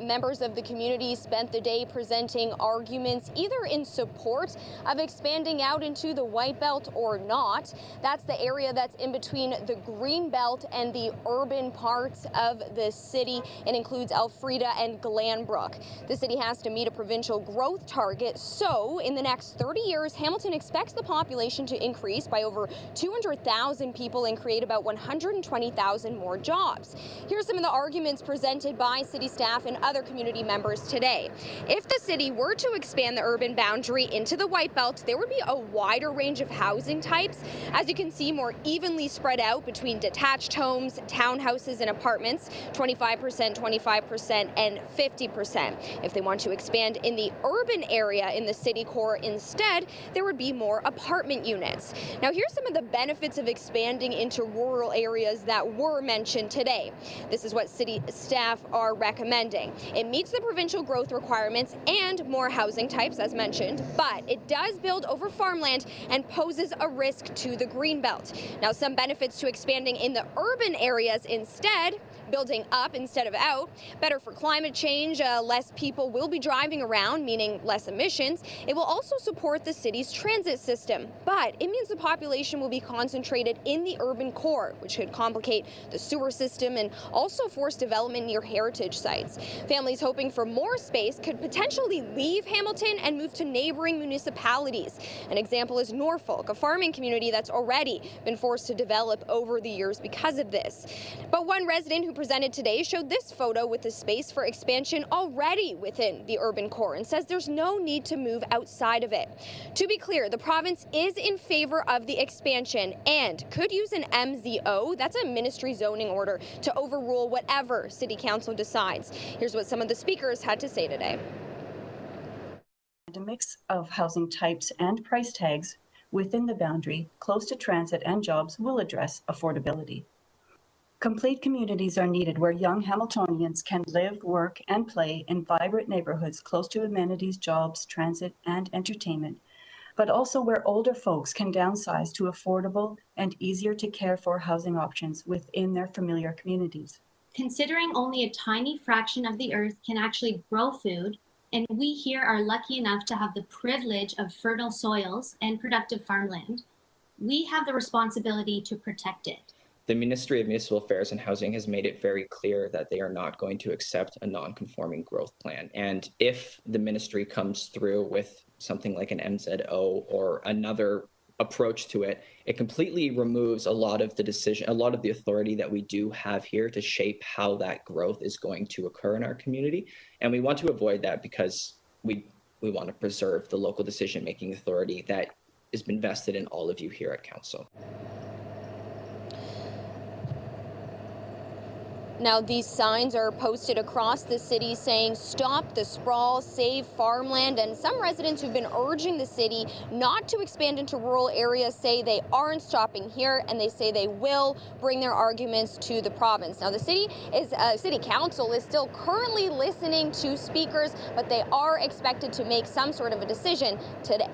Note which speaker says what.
Speaker 1: Members of the community spent the day presenting arguments either in support of expanding out into the White Belt or not. That's the area that's in between the Green Belt and the urban parts of the city. It includes Elfrida and Glanbrook. The city has to meet a provincial growth target, so in the next 30 years, Hamilton expects the population to increase by over 200,000 people and create about 120,000 more jobs. Here's some of the arguments presented by city staff and other community members today. If the city were to expand the urban boundary into the White Belt, there would be a wider range of housing types, as you can see, more evenly spread out between detached homes, townhouses, and apartments, 25%, 25%, and 50%. If they want to expand in the urban area in the city core instead, there would be more apartment units. Now, here's some of the benefits of expanding into rural areas that were mentioned today. This is what city staff are recommending. It meets the provincial growth requirements and more housing types, as mentioned, but it does build over farmland and poses a risk to the Greenbelt. Now, some benefits to expanding in the urban areas instead: building up instead of out, better for climate change, less people will be driving around, meaning less emissions. It will also support the city's transit system, but it means the population will be concentrated in the urban core, which could complicate the sewer system and also force development near heritage sites. Families hoping for more space could potentially leave Hamilton and move to neighboring municipalities. An example is Norfolk, a farming community that's already been forced to develop over the years because of this. But one resident who presented today showed this photo with the space for expansion already within the urban core and says there's no need to move outside of it. To be clear, the province is in favor of the expansion and could use an MZO, that's a ministry zoning order, to overrule whatever City Council decides. Here's what some of the speakers had to say today.
Speaker 2: A mix of housing types and price tags within the boundary, close to transit and jobs, will address affordability. Complete communities are needed where young Hamiltonians can live, work, and play in vibrant neighborhoods close to amenities, jobs, transit, and entertainment, but also where older folks can downsize to affordable and easier to care for housing options within their familiar communities.
Speaker 3: Considering only a tiny fraction of the earth can actually grow food, and we here are lucky enough to have the privilege of fertile soils and productive farmland, we have the responsibility to protect it.
Speaker 4: The Ministry of Municipal Affairs and Housing has made it very clear that they are not going to accept a non-conforming growth plan. And if the ministry comes through with something like an MZO or another approach to it, it completely removes a lot of the authority that we do have here to shape how that growth is going to occur in our community. And we want to avoid that because we want to preserve the local decision-making authority that has been vested in all of you here at Council.
Speaker 1: Now, these signs are posted across the city saying stop the sprawl, save farmland, and some residents who've been urging the city not to expand into rural areas say they aren't stopping here, and they say they will bring their arguments to the province. Now, the city council is still currently listening to speakers, but they are expected to make some sort of a decision today.